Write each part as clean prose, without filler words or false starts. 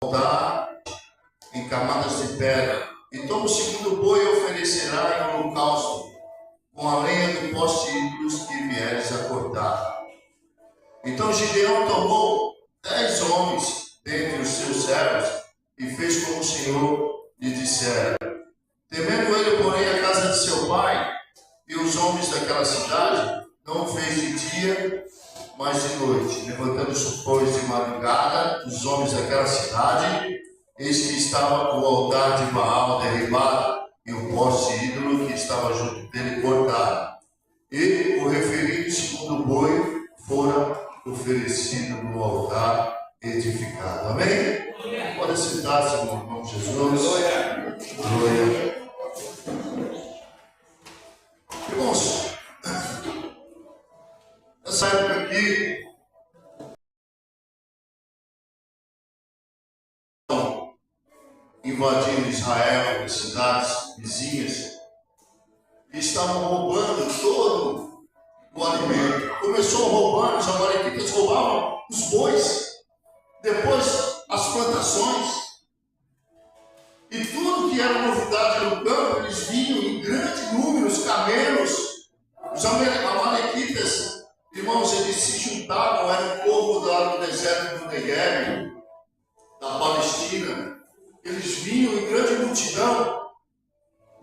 altar em camadas de pedra. Então o segundo boi oferecerá em holocausto com a lenha do poste de ídolos que vieres a cortar. Então Gideão tomou 10 homens dentre os seus servos e fez como o Senhor lhe dissera. Temendo ele, porém, a casa de seu pai e os homens daquela cidade, não o fez de dia, mas de noite. Levantando-se, pois, de madrugada, os homens daquela cidade, eis que estava o altar de Baal derribado e o poste ídolo que estava junto dele cortado. E o referido segundo boi fora oferecido no altar edificado. Amém? Pode sentar-se, meu irmão Jesus. Glória. Irmãos, nessa época aqui, invadindo Israel, as cidades vizinhas, e estavam roubando todo o alimento. Começou roubando, os amalequitas roubavam os bois, depois as plantações, e tudo que era novidade no campo, eles vinham em grande número, os camelos. Os amalequitas, irmãos, eles se juntavam, era o povo do deserto do Negev, da Palestina. Eles vinham em grande multidão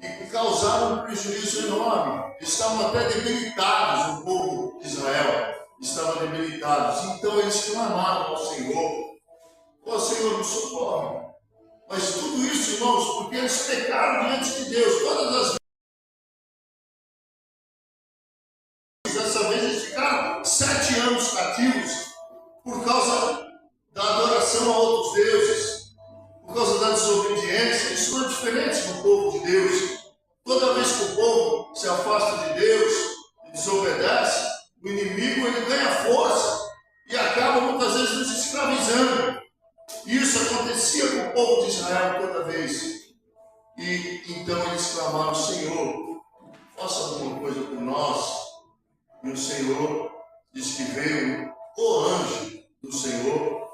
e causaram um prejuízo enorme. Eles estavam até debilitados, o povo de Israel estava debilitados. Então eles clamaram ao Senhor: ó Senhor, nos socorre. Mas tudo isso, irmãos, porque eles pecaram diante de Deus. Todas as vezes, dessa vez eles ficaram 7 anos cativos por causa da adoração a outros deuses, por causa da desobediência. Isso não é diferente do povo de Deus. Toda vez que o povo se afasta de Deus e desobedece, o inimigo ele ganha força e acaba muitas vezes nos escravizando. Isso acontecia com o povo de Israel toda vez. E então eles clamaram: Senhor, faça alguma coisa por nós. E o Senhor diz que veio o anjo do Senhor,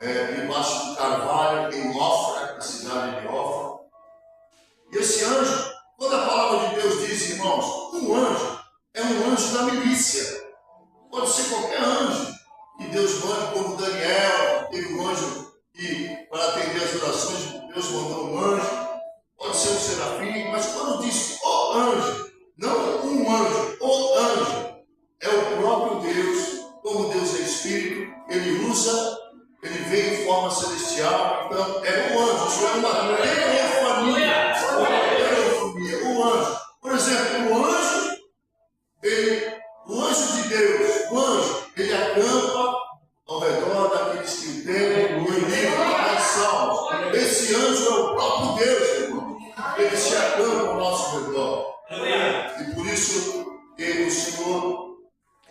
debaixo do carvalho, em Ofra, a cidade de Ofra. E esse anjo, quando a palavra de Deus diz, irmãos, um anjo é um anjo da milícia. Pode ser qualquer anjo que Deus mande, como Daniel, teve um anjo que, para atender as orações, Deus mandou um anjo. Pode ser um serafim, mas quando diz o anjo, não um anjo, o anjo, é o próprio Deus. Como Deus é Espírito, ele usa, ele vem em forma celestial. Então é um anjo, isso é uma teofania. O anjo, por exemplo, o anjo de Deus, o anjo, ele acampa ao redor daqueles que o temem, no livro da Salmos. Esse anjo é o próprio Deus, irmão. Ele se acampa ao nosso redor. E por isso, o Senhor,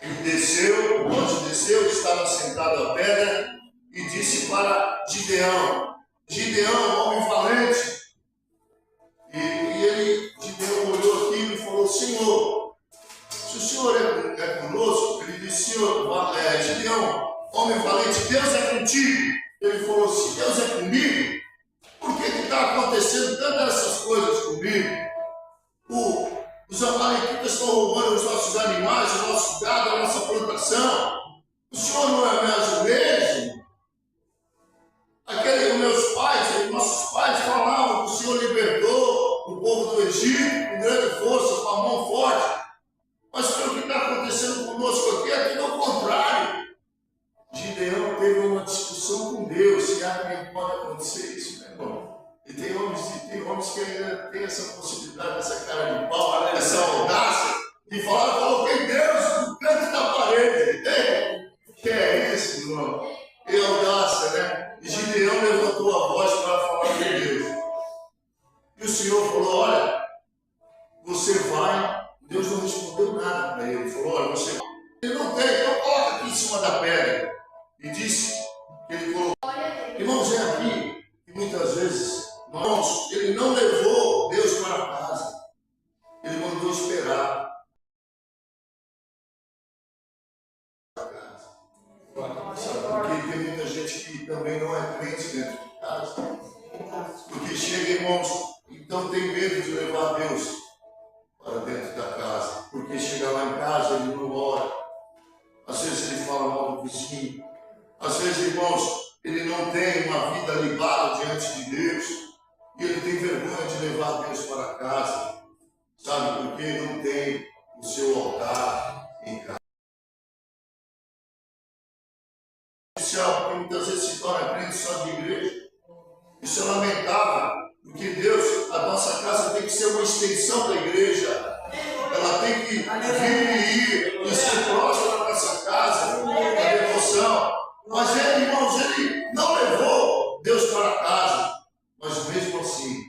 ele desceu, o anjo desceu, estava sentado à pedra e disse para Gideão: Gideão, homem valente. Gideão olhou aqui e falou: Senhor, se o Senhor é conosco, ele disse: Senhor, Gideão, homem valente, Deus é contigo. Ele falou: se Deus é comigo, por que está acontecendo tantas essas coisas comigo? Os amalequitas estão roubando os nossos animais, o nosso gado, a nossa plantação. O Senhor não é mais o mesmo? Os nossos pais falavam que o Senhor libertou o povo do Egito com grande força, com a mão forte. Mas pelo que está acontecendo conosco aqui, é tudo ao contrário. Gideão teve uma discussão com Deus, se alguém pode acontecer isso, meu irmão. E tem homens que ainda têm essa possibilidade, essa cara de pau, essa audácia, de falar: coloquei Deus no canto da parede. Que é isso, irmão? E audácia, né? E Gideão levantou a voz para falar com Deus. E o Senhor falou: olha, você vai. Deus não respondeu nada para ele. Ele falou: olha, você vai. Ele não tem, então coloca aqui em cima da pedra. E disse que ele colocou. Irmãos, é aqui que muitas vezes, irmãos, ele não levou Deus para casa. Ele mandou esperar. Porque tem muita gente que também não é crente dentro de casa. Porque chega, irmãos, então tem medo de levar Deus para dentro da casa. Porque chega lá em casa, ele não ora. Às vezes ele fala mal do vizinho. Às vezes, irmãos, ele não tem uma vida ligada diante de Deus. E ele tem vergonha de levar Deus para casa. Sabe por quê? Não tem o seu altar em casa. Isso é algo que muitas vezes se torna crente só de igreja. Isso é lamentável, porque Deus, a nossa casa tem que ser uma extensão da igreja. Ela tem que vir e ir e ser próxima da nossa casa, da devoção. Mas ele, irmãos, ele não levou Deus para casa. Mas mesmo assim,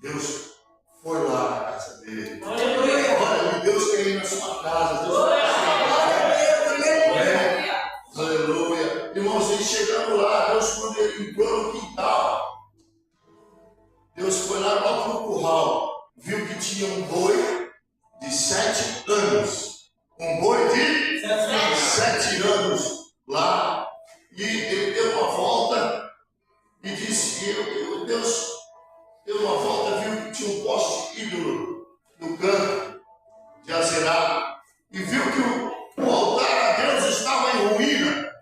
Deus foi lá na casa dele. Olha, Deus quer ir na sua casa. Deus quer ir na sua casa. Aleluia. Irmãos, ele chegando lá, Deus, quando ele entrou no quintal, Deus foi lá logo no curral, viu que tinha um boi de 7 anos. Um boi de 7 anos lá. E ele deu uma volta e disse, Deus deu uma volta, viu que tinha um poste ídolo no canto de Azerá. E viu que o altar a Deus estava em ruína.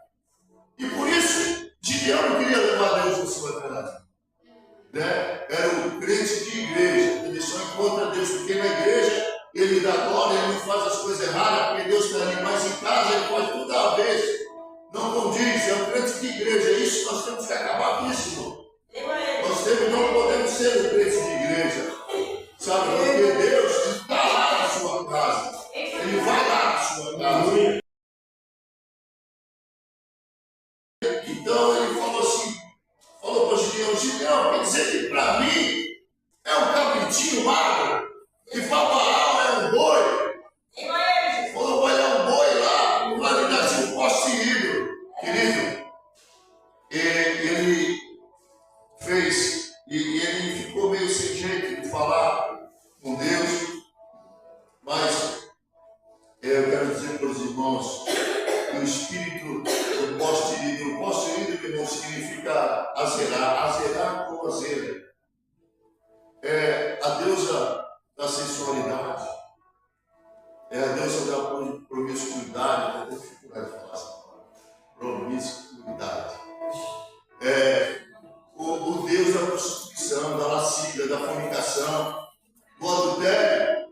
E por isso, Gideão não queria levar Deus na sua casa. Né? Era o crente de igreja, ele só encontra Deus, porque na igreja ele dá glória, ele não faz as coisas erradas, porque Deus está ali, mas em casa ele pode tudo à vez. Não condiz, é um crente de igreja, isso nós temos que acabar com isso, irmão. Não podemos ser um crente de igreja, sabe? Porque Deus está lá na sua casa, ele vai lá na sua casa. Então ele falou assim, falou para o Gideão, quer dizer que para mim é um cabritinho magro e para Baal é um boi. Falou, vai dar um boi lá, não vai me dar assim um poste ídolo. Querido, ele fez, e ele ficou meio sem jeito de falar com Deus, mas eu quero dizer para os irmãos que o espírito do poste ídolo, irmão, significa azerar ou azera. É a deusa da sensualidade, é a deusa da promiscuidade, até dificuldade de falar essa palavra, promiscuidade. É o deus da prostituição, da lascívia, da fornicação, do adultério.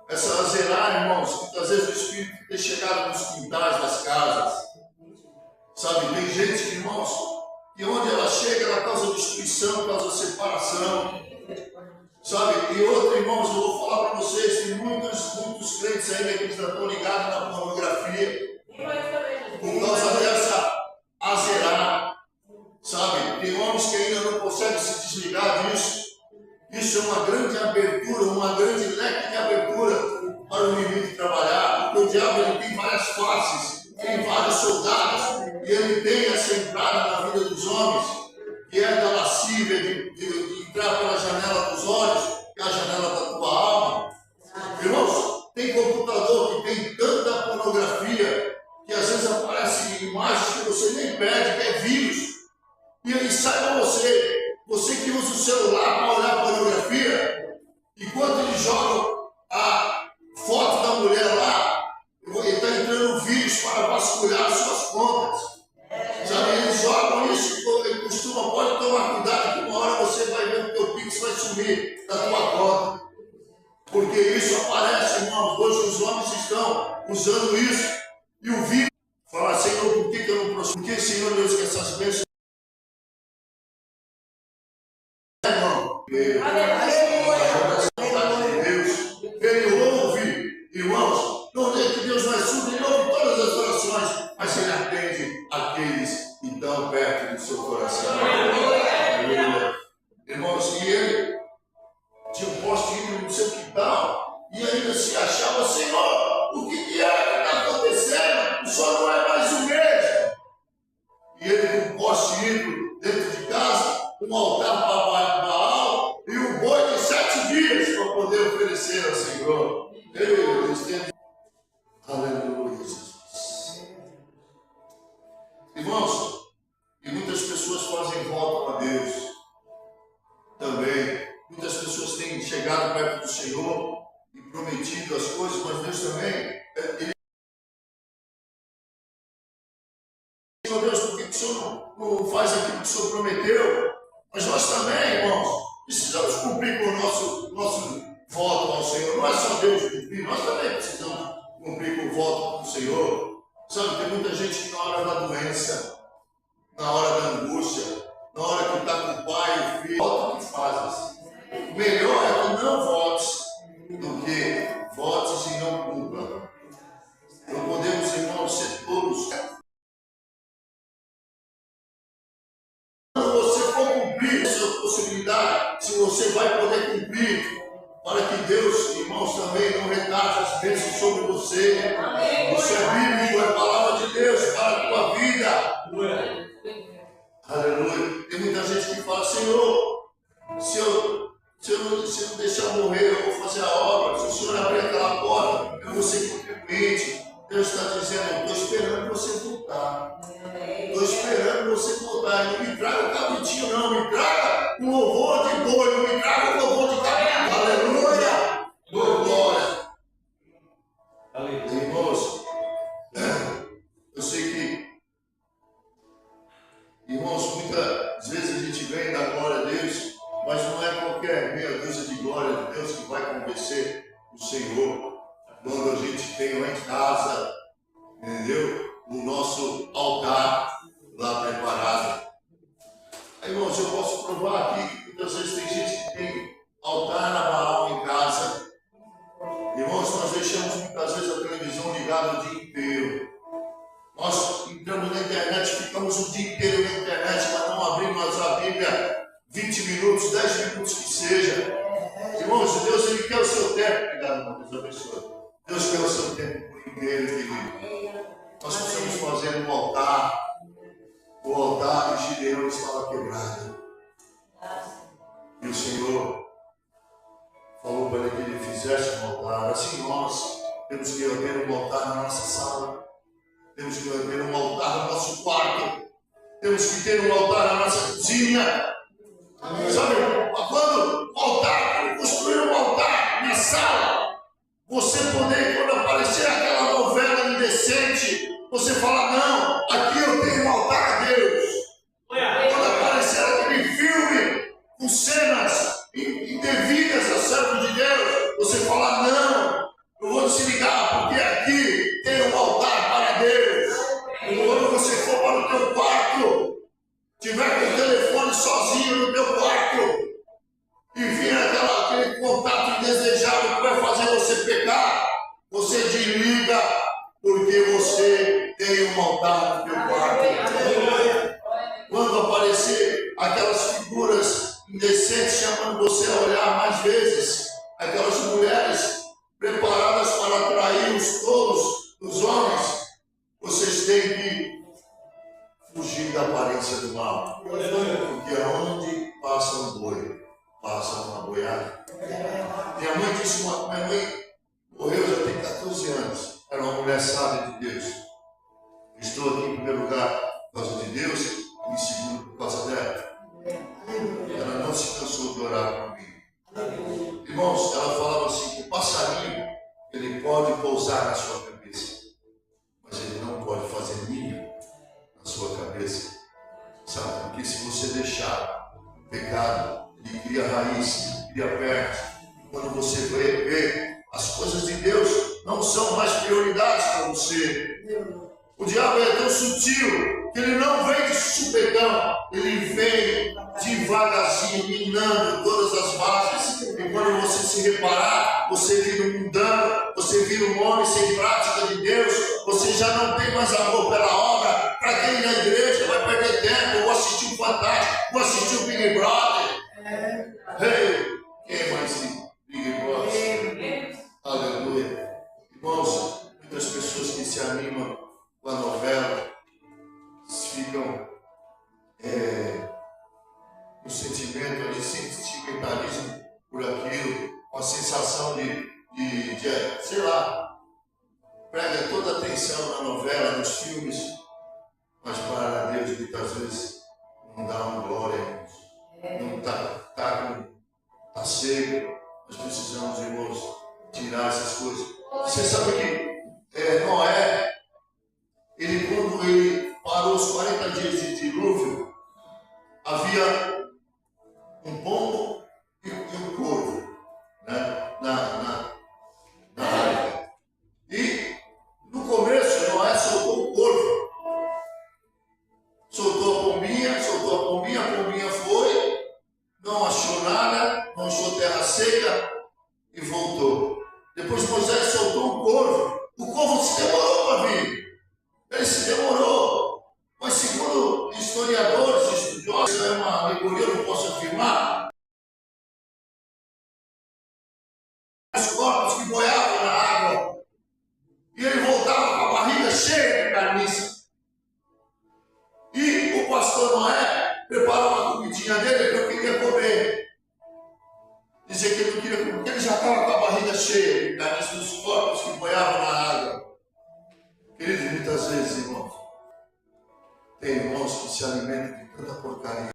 Essa azerar, irmãos, muitas vezes o espírito tem chegado nos quintais das casas. Sabe, tem gente, irmãos, que onde ela chega, ela causa destruição, causa separação. Sabe, e outro, irmãos, eu vou falar para vocês, tem muitos crentes ainda que estão ligados na pornografia. Por causa dessa azerar. Sabe, tem homens que ainda não conseguem se desligar disso. Isso é uma grande abertura, uma grande leque de abertura para o inimigo trabalhar. Porque o diabo ele tem várias faces, tem vários soldados, e ele tem essa entrada na vida dos homens, que é da lascívia, de entrar pela janela dos olhos, que é a janela da tua alma. Irmãos, tem computador que tem tanta pornografia, que às vezes aparecem imagens que você nem pede, que é vírus. E ele sai para você que usa o celular para olhar a pornografia, enquanto ele joga a foto da mulher lá, ele está entrando vírus para vasculhar suas contas. Sabe, eles jogam isso, ele costuma, pode tomar cuidado que uma hora você vai ver que o teu Pix vai sumir da tua conta. Porque isso aparece, irmãos, hoje os homens estão usando isso, e o vírus fala, Senhor, por que eu não prossigo? Por que, Senhor Deus, que essas bênçãos Deus, ele ouve, irmãos, não é que Deus não é surdo, ele ouve todas as orações, mas ele atende aqueles que estão perto do seu coração. Irmãos, e ele tinha um poste ídolo no seu quintal e ainda se achava, Senhor, o que é que está acontecendo? O Senhor não é mais o mesmo. E ele com um poste ídolo dentro de casa, um altar para Baal e um boi de 7 dias para poder oferecer ao Senhor. Aleluia, Jesus. Irmãos, e muitas pessoas fazem voto voto com Deus. Também, muitas pessoas têm chegado perto do Senhor e prometido as coisas, mas Deus também, Ele diz, meu Deus, por que o Senhor não faz aquilo que o Senhor prometeu? Mas nós também, irmãos, precisamos cumprir com o nosso voto ao Senhor. Não é só Deus cumprir, nós também precisamos cumprir com o voto com o Senhor. Sabe, tem muita gente que na hora da doença, na hora da angústia, na hora que está com o pai e o filho, volta o que fazes. Melhor é que não votes do que votes e não cumpra. Não podemos, irmãos, ser todos. Quando você for cumprir a sua possibilidade, se você vai poder cumprir, para que Deus, irmãos, também não retarde as bênçãos sobre você. Isso é bíblico, é a palavra de Deus para a tua vida. Aleluia. Tem muita gente que fala, Senhor, se eu não deixar morrer, eu vou fazer a obra. Se o Senhor abrir aquela porta, eu vou ser contribuinte. Deus está dizendo, eu estou esperando você voltar. Estou esperando você voltar. Não me traga o cabritinho, não. Me traga um louvor de boi. Não me traga um louvor de cabrito. Aleluia. Glória. Irmãos, eu sei que, irmãos, muitas vezes a gente vem da glória a Deus, mas não é qualquer meia dúzia de glória de Deus que vai convencer o Senhor. Quando a gente tem lá em casa, entendeu? O nosso altar lá preparado. Aí, irmãos, eu posso provar aqui que muitas vezes tem gente que tem altar na Baal em casa. Irmãos, nós deixamos muitas vezes a televisão ligada o dia inteiro. Nós entramos na internet, ficamos o dia inteiro na internet, mas não abrimos a Bíblia 20 minutos, 10 minutos que seja. Irmãos, Deus, Ele quer o seu tempo. Obrigado, irmão, Deus abençoe. Deus quer o seu tempo por inteiro, querido. Nós precisamos fazer um altar. O altar de Gideão estava quebrado. E o Senhor falou para ele que ele fizesse um altar. Assim nós temos que ter um altar na nossa sala. Temos que ter um altar no nosso quarto. Temos que ter um altar na nossa cozinha. Sabe, quando o altar, construir um altar na sala, você poder, quando aparecer aquela novela indecente, você fala, não, aqui eu tenho um altar a Deus. Quando aparecer aquele filme com cenas indevidas a servo de Deus, você fala, não, eu vou desligar, porque aqui tem um altar para Deus. E quando você for para o teu quarto, tiver com o telefone sozinho no teu quarto, e vir aquele contato indesejável que vai fazer você pecar, você desliga, porque você tem um altar no teu quarto. Quando aparecer aquelas figuras indecentes chamando você a olhar mais vezes, aquelas mulheres preparadas para atrair os tolos dos homens, vocês têm que fugir da aparência do mal. Porque aonde passa um boi, passa uma boiada. Minha mãe disse, minha mãe morreu já tem 14 anos. Era uma mulher sábia de Deus. Estou aqui em primeiro lugar por causa de Deus e em segundo por causa dela. Ela não se cansou de orar por mim. Irmãos, ela falava assim, que o passarinho, ele pode pousar na sua cabeça, mas ele não pode fazer ninho na sua cabeça. Sabe? Porque se você deixar o pecado, ele cria raiz, cria perto. Quando você vê, as coisas de Deus não são mais prioridades para você. O diabo é tão sutil que ele não vem de supetão, ele vem devagarzinho, minando todas as bases. E quando você se reparar, você vira um mundano, você vira um homem sem prática de Deus, você já não tem mais amor pela obra. Para quem ir na igreja vai perder tempo, vou assistir o Fantástico, vou assistir o Big Brother. Hey, quem mais Big Brother? Aleluia. Irmãos, muitas pessoas que se animam com a novela ficam no sentimento de sentimentalismo por aquilo, com a sensação de sei lá, prega toda a atenção na novela, nos filmes, mas para Deus muitas vezes não dá uma glória havia um pombo e um corvo, né, na área. E no começo Noé soltou o corvo, soltou a pombinha foi, não achou nada, não achou terra seca e voltou. Depois Moisés soltou o corvo se demorou para vir, ele se demorou, mas segundo historiadores, estudiosos, isso é uma alegoria, eu não posso afirmar, os corpos que boiavam na água, e ele voltava com a barriga cheia de carniça. E o pastor Noé preparou uma comidinha dele que eu queria comer. Dizia que ele não queria comer, porque ele já estava com a barriga cheia de carniça dos corpos que boiavam na água. Queridos, muitas vezes, irmãos, tem irmãos que se alimentam de tanta porcaria.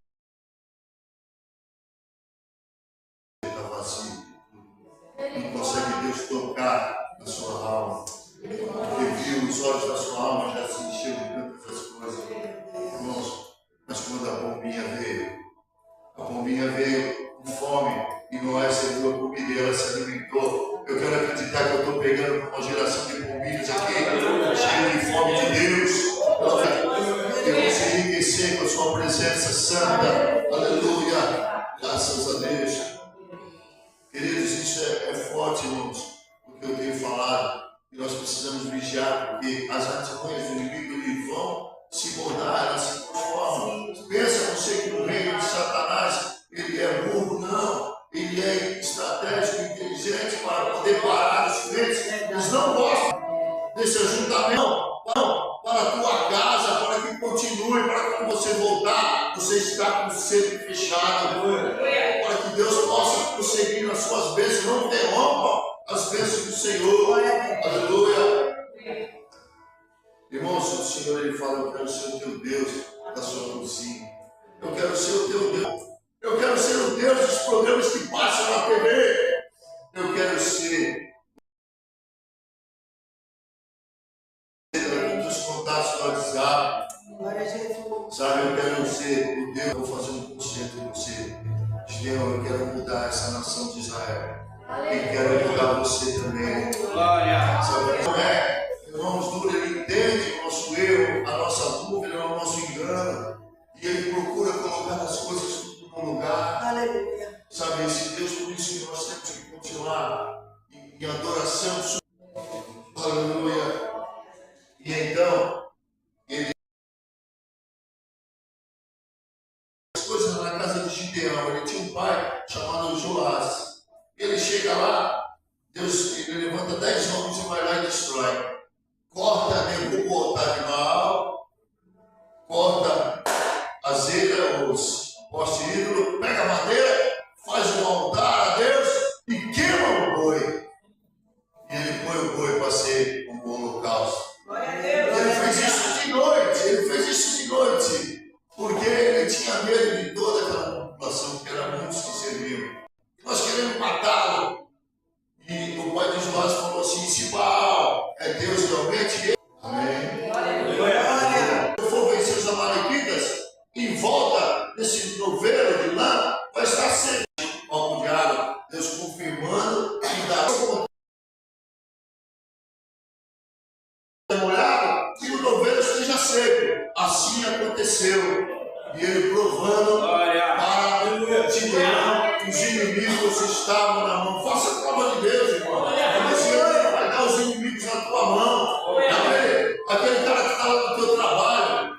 Está vazio. Não consegue Deus tocar na sua alma. Porque viu os olhos da sua alma já se encheu de tantas coisas. Irmãos, mas quando a pombinha veio com fome e Noé serviu a comida e ela se alimentou. Eu quero acreditar que eu estou pegando uma geração de pombinhos aqui, cheio de fome de Deus. Eu vou se enriquecer com a sua presença santa. Aleluia. Graças a Deus. Queridos, isso é forte, irmãos, o que eu tenho falado. E nós precisamos vigiar, porque as artimanhas do inimigo eles vão se moldar, elas se transformam. Pensa você que no reino de Satanás ele é burro, não. Ele é estratégico, inteligente para poder parar os crentes. Eles não gostam desse ajuntamento. Não, para a tua casa, para que continue, para que quando você voltar, você está com o cerco fechado. Para que Deus possa prosseguir nas suas bênçãos, não interrompa as bênçãos do Senhor. Aleluia. Irmãos, o Senhor ele fala: eu quero ser o teu Deus da sua cozinha. Eu quero ser o teu Deus. Eu quero ser o Deus dos programas que passam na TV. Eu quero ser dos contatos do WhatsApp. Sabe, eu quero ser o Deus. Eu vou fazer um concerto com você. Deus, eu quero mudar essa nação de Israel. E quero mudar você também. Sabe, não é? Irmãos, duro, ele entende o nosso erro, a nossa dúvida, o nosso engano. E ele procura colocar as coisas tudo no lugar. Aleluia. Sabe, esse Deus, por isso que nós temos que continuar em adoração. Aleluia. E então, ele as coisas na casa de Gideão. Ele tinha um pai chamado Joás. Ele chega lá, Deus, ele levanta 10 homens e vai lá e destrói. Corta, derruba o altar de Baal, corta a zera, os postes ídolos, pega a madeira, faz um altar a Deus e queima o boi. E ele põe o boi para ser um holocausto. Ele fez isso de noite, porque ele tinha medo de toda aquela população, que era muitos que serviam. Nós queremos matá-lo. E o pai de Joás falou assim: se Baal é Deus realmente, amém. Se eu for vencer os amalequitas, em volta desse novelo de lã, vai estar seco. Copo de água, Deus confirmando que dá molhado e o novelo esteja seco. Assim aconteceu. E ele provando para Gideão, os inimigos estavam na mão. Faça a prova de Deus, irmão. Você vai dar os inimigos na tua mão. Aquele cara que está lá no teu trabalho,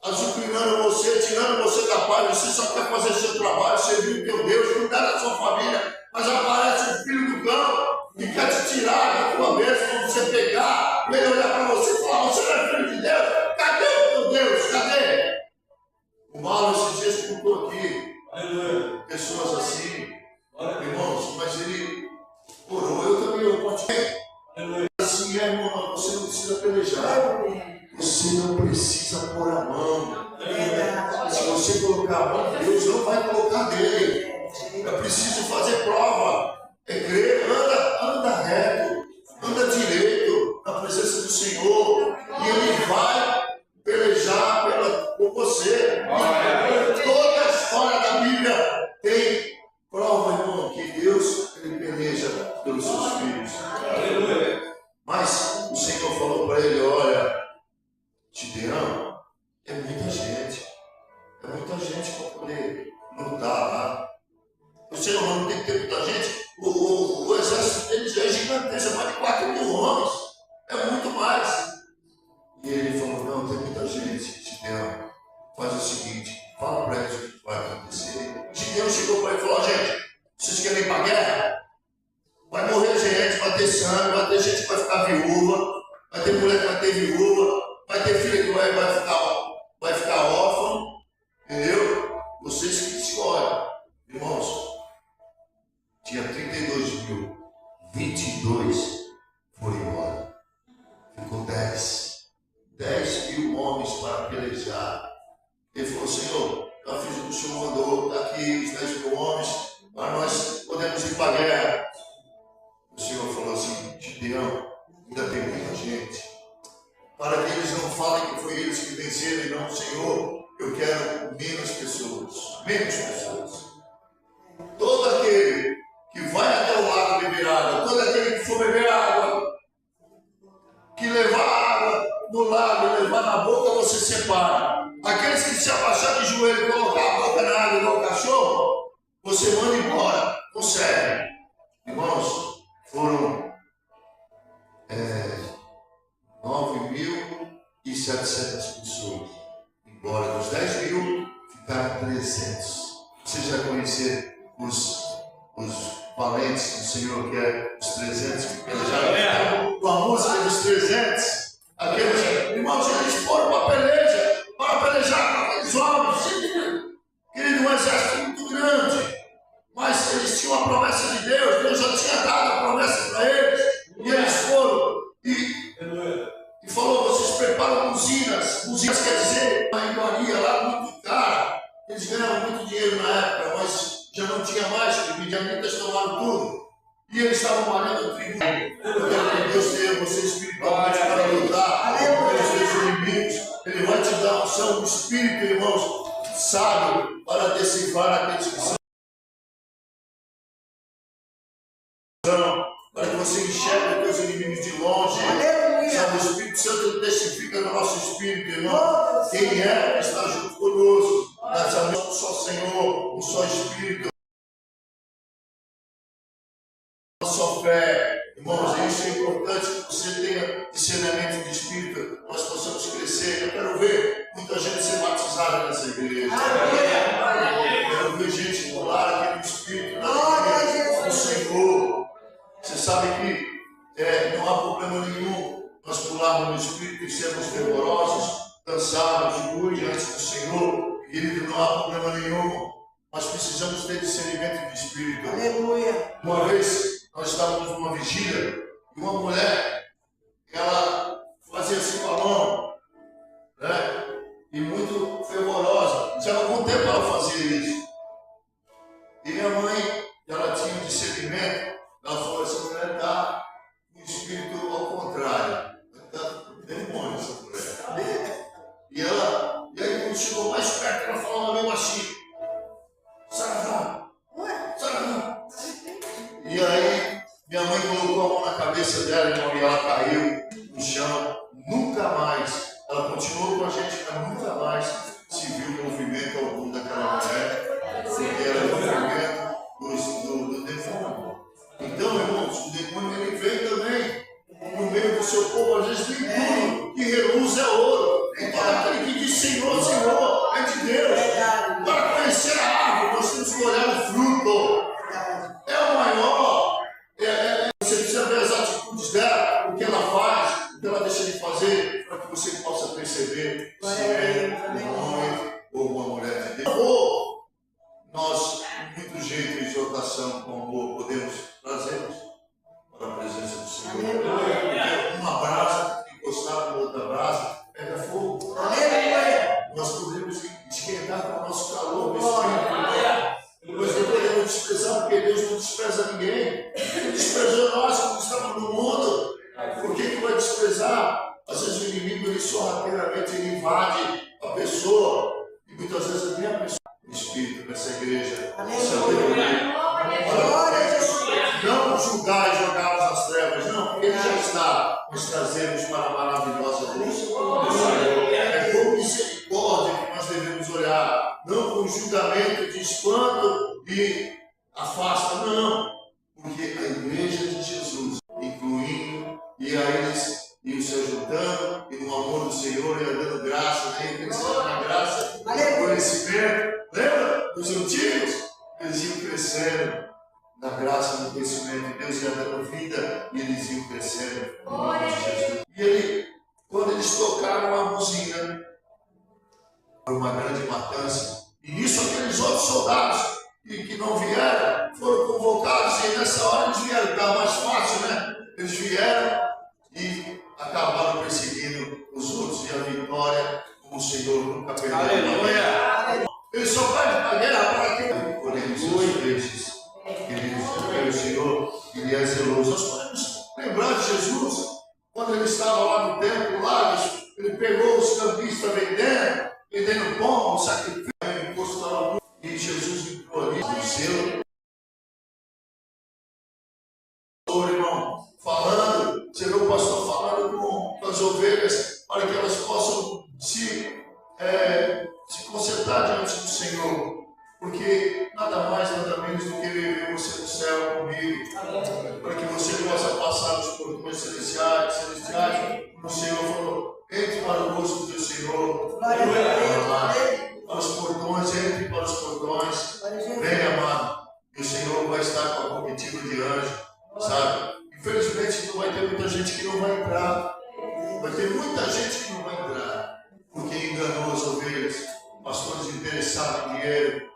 azucrinando você, tirando você da paz. Você só quer fazer seu trabalho, servir o teu Deus, cuidar da sua família. Mas aparece o filho do cão e quer te tirar da tua bênção. Quando você pegar, ele olhar para você e falar: você não é filho de Deus? Cadê o teu Deus? Cadê? O mal esses dias contou aqui. Aleluia. Pessoas assim. Irmãos, mas ele orou. Eu também eu assim é, irmão. Você não precisa pelejar. Você não precisa pôr a mão. Se você colocar a mão, Deus não vai colocar dele. É preciso fazer prova. É crer. Anda reto. Anda direito na presença do Senhor. E ele vai pelejar por você. gente para poder lutar lá. O ser humano tem que ter muita gente. O exército deles é gigantesco, é mais de 4 mil homens. É muito mais. E ele falou, não, tem muita gente, Gideão. Faz o seguinte, fala para eles o que vai acontecer. Gideão chegou para ele e falou, gente, vocês querem ir para a guerra? Vai morrer gente, vai ter sangue, vai ter gente que vai ficar viúva, vai ter mulher que vai ter viúva, vai ter filha que vai ficar órfã, entendeu? Vocês que escolhem. Irmãos, tinha 32 mil, 22 foram embora. Ficou 10 mil homens para pelejar. Ele falou, Senhor, já fiz o que o Senhor mandou, está aqui os 10 mil homens, mas nós podemos ir para a guerra. O Senhor falou assim, Gideão, ainda tem muita gente. Para que eles não falem que foi eles que venceram e não o Senhor, eu quero menos pessoas. Menos pessoas. Todo aquele que vai até o lago beber água, todo aquele que for beber água, que levar água no lago e levar na boca, você separa. Aqueles que se abaixar de joelho e colocar a boca na água igual o cachorro, você manda embora. Consegue. Irmãos, foram 9.700 pessoas. Embora dos 10 mil, ficaram 300. Vocês já conheceram os valentes do Senhor, que é os 300 que pelejaram com a música dos 300? Aqueles irmãos, eles foram para pelejar com aqueles homens. Querido, um exército muito grande. Mas eles tinham a promessa de Deus, Deus já tinha dado a promessa para eles. E eles foram e falou, vocês preparam buzinas. Buzinas quer dizer uma iguaria lá muito cara. Eles ganhavam muito dinheiro na época, mas já não tinha mais, porque midianitas tomaram tudo. E eles estavam malhando o trigo. Eu quero que Deus tenha você espiritualmente para lutar pelos seus inimigos. Ele vai te dar a unção do Espírito, irmãos, sábio, para decifrar aqueles que são. Para que você enxergue os teus inimigos de longe. Sabe, o Espírito Santo testifica no nosso espírito, irmão. Quem é que está junto conosco? Nessa noite, um só Senhor, um só Espírito, uma só fé. Irmãos, isso é importante que você tenha discernimento de Espírito, nós possamos crescer. Eu quero ver muita gente ser batizada nessa igreja. Eu quero ver gente pular aqui no Espírito, no Senhor. Você sabe que não há problema nenhum nós pularmos no Espírito e sermos fervorosos, cansados, ruins diante do Senhor. Querido, não há problema nenhum. Nós precisamos ter discernimento de Espírito. Aleluia. Uma vez nós estávamos numa vigília e uma mulher, ela fazia assim com a mão, né? E muito fervorosa. Já há algum tempo ela fazia isso. E minha mãe, ela tinha um discernimento. Ela falou, essa mulher está com o espírito ao contrário. Está com demônio essa mulher. E aí quando chegou mais perto, ela falou meio assim, Saravá, Saravá. E aí minha mãe colocou a mão na cabeça dela, irmão, e ela caiu no chão. Nunca mais, ela continuou com a gente, mas nunca mais se viu movimento algum daquela mulher, porque era o movimento do demônio. Então, irmãos, o demônio ele vem também no meio do seu povo, às vezes nem tudo que reluz é ouro. Então, aquele que diz Senhor, Senhor, é de Deus. Para conhecer a árvore, nós temos que olhar o fruto. É o maior. Você precisa ver as atitudes dela, o que ela faz, o que ela deixa de fazer, para que você possa perceber se é um homem ou uma mulher de Deus. Nós, com muito jeito e exortação, com amor, podemos trazê-los para a presença do Senhor. Porque uma brasa encostada na outra brasa pega fogo. Nós podemos esquentar com o nosso calor no Espírito. Nós não podemos desprezar, porque Deus não despreza ninguém. Ele desprezou nós quando estávamos no mundo. Por que vai desprezar? Às vezes o inimigo, ele sorrateiramente invade a pessoa. E muitas vezes nem a pessoa. Espírito nessa igreja, não julgar e jogá-los nas trevas, não, porque ele já está, mas trazemos para a maravilhosa luz do Senhor. É com misericórdia que nós devemos olhar, não como um julgamento de espanto e afasta, não. Porque a igreja de Jesus, incluindo, e a eles iam se ajudando, e no amor do Senhor ia dando graça, né? Crescendo na graça, no conhecimento. Lembra dos antigos? Eles iam crescendo na graça, no conhecimento. Deus ia dando vida e eles iam crescendo. E ele, quando eles tocaram a buzina, foi uma grande matança. E nisso aqueles outros soldados que não vieram, foram convocados, e nessa hora eles vieram, estava mais fácil, né? Eles vieram e acabaram perseguindo os outros, e a vitória, como o Senhor nunca perdeu. Aleluia! Ele só perde a guerra para quem? Colhemos seus peixes. Queridos, o Senhor, Ele é zeloso. Nós podemos lembrar de Jesus, quando Ele estava lá no templo, lá, Ele pegou os cambistas vendendo pão, sacrifício, imposto. E Jesus entrou ali no selo. Irmão, falando, você vê o pastor falando com as ovelhas, para que elas possam se consertar diante do Senhor. Porque nada mais, nada menos do que viver você no céu comigo. Para que você possa passar nos portões celestiais. O Senhor falou: entre para o rosto do teu Senhor. Para os portões, entre para os portões. Venha, amado. E o Senhor vai estar com a comitiva de anjo, sabe? Infelizmente, não vai ter muita gente que não vai entrar. Vai ter muita gente que não vai entrar. Porque enganou as ovelhas. Pastores interessados em dinheiro.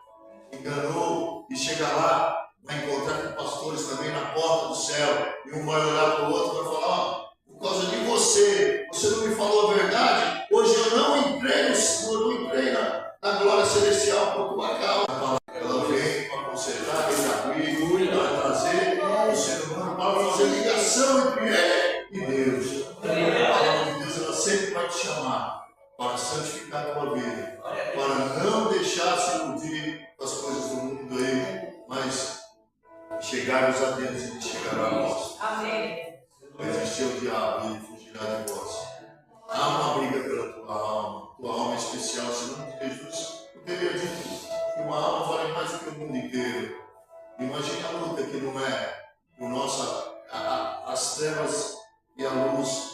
Enganou e chega lá, vai encontrar com pastores também na porta do céu. E um vai olhar para o outro e vai falar: ó, por causa de você não me falou a verdade. Hoje eu não entrei no Senhor, não entrei na glória celestial por tua causa. Ela vem para consertar, vem para trazer o ser humano, para fazer ligação entre ele e Deus. A palavra de Deus, ela sempre vai te chamar para santificar a tua vida, para não deixar se iludir com as coisas do mundo aí, mas chegarmos a Deus e Ele chegará a nós. Amém. Resistir ao diabo e Ele fugirá de vós. Há uma briga pela tua alma é especial, senão Jesus não teria dito que uma alma vale mais do que o mundo inteiro. Imagine a luta que não é o nosso, as trevas e a luz,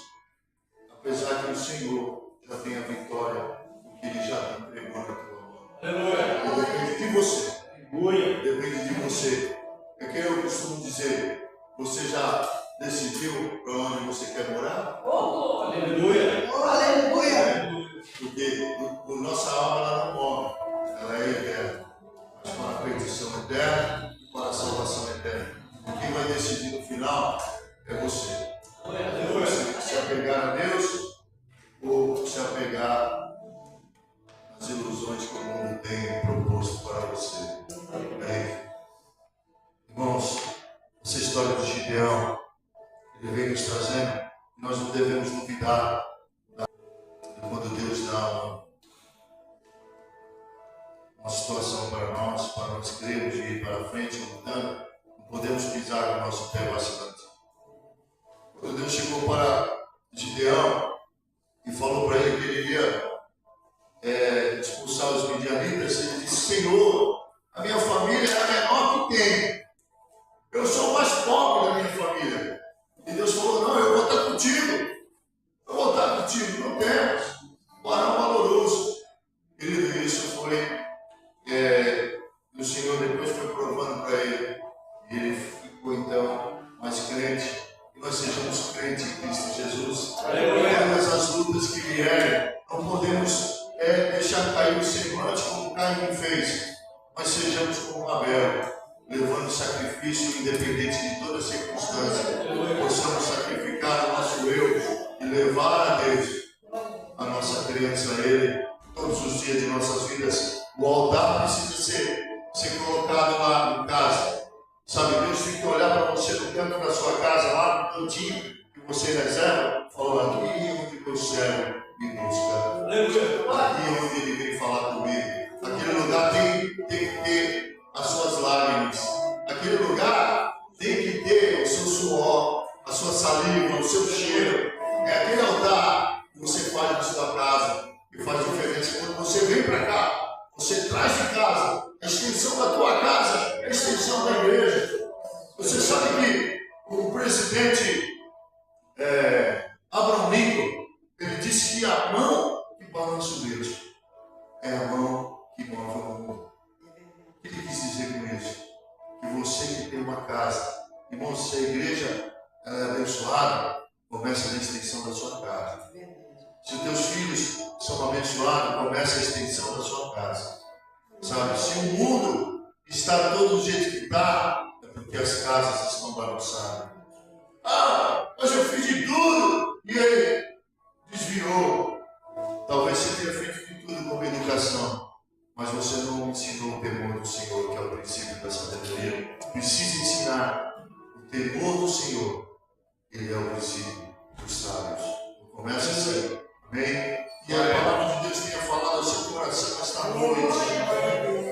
apesar que o Senhor já tem a vitória, porque Ele já te entregou na tua mão. Depende de você. Depende de você. É que eu costumo dizer: você já decidiu para onde você quer morar? Aleluia! Aleluia! Porque a nossa alma ela não morre, ela é eterna. Mas para a perdição eterna e para a salvação eterna. E quem vai decidir no final é você. Você se apegar a Deus ou se apegar às ilusões que o mundo tem proposto para você. Irmãos, essa história de Gideão, ele vem nos trazendo, nós não devemos duvidar de quando Deus dá uma situação para nós crermos e ir para frente lutando, não podemos pisar no nosso pé vacilante. Quando Deus chegou para Gideão e falou para ele que ele ia expulsar os midianitas, ele disse: Senhor, a minha família é a menor que tem. Eu sou o mais pobre da minha família. E Deus falou: não, eu vou estar contigo. Eu vou estar contigo. Não temas. Varão valoroso. Querido, isso foi. O Senhor depois foi provando para ele. E ele ficou então mais crente. E nós sejamos crentes em Cristo Jesus. Todas as lutas que vierem, não podemos deixar cair o semblante como Caim fez. Mas sejamos como Abel, levando sacrifício independente de toda circunstância. Possamos sacrificar o nosso eu e levar a Deus a nossa crença a Ele todos os dias de nossas vidas. O altar precisa ser colocado lá em casa. Sabe, Deus tem que olhar para você no canto da sua casa, lá no cantinho que você reserva, falando: aqui é onde meu servo me busca. Aqui é onde Ele vem falar comigo. Aquele lugar tem que ter as suas lágrimas. Aquele lugar tem que ter o seu suor, a sua saliva, o seu cheiro. É aquele altar que você faz na sua casa, que faz diferença. Quando você vem para cá, você Você traz de casa. A extensão da tua casa é a extensão da igreja. Você sabe que o presidente Abraham Lincoln, ele disse que a mão que balança o berço é a mão que move o mundo. O que ele quis dizer com isso? Que você que tem uma casa, irmão, se a igreja é abençoada, começa na extensão da sua casa. Se os teus filhos são abençoados, começa a extensão da sua casa. Sabe? Se o mundo está todo do jeito que está, é porque as casas estão balançadas. Ah, mas eu fiz de tudo e ele desviou. Talvez você tenha feito de tudo como educação, mas você não ensinou o temor do Senhor, que é o princípio da sabedoria. Precisa ensinar o temor do Senhor. Ele é o princípio dos sábios. Começa assim. Amém? E a palavra de Deus tenha falado ao seu coração esta noite.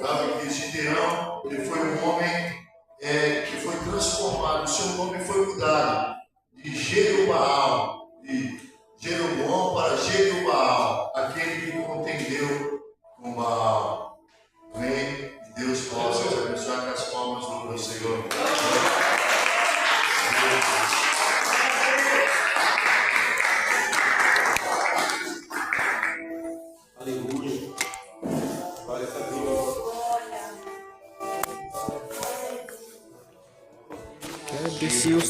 Sabe que Gideão, ele foi um homem que foi transformado. O seu nome foi mudado de Jerubaal, de Jeroboão para Jerubaal, aquele que contendeu com Baal. Amém? Que Deus possa te abençoar com as palmas do Senhor. Aleluia. Glória a Deus.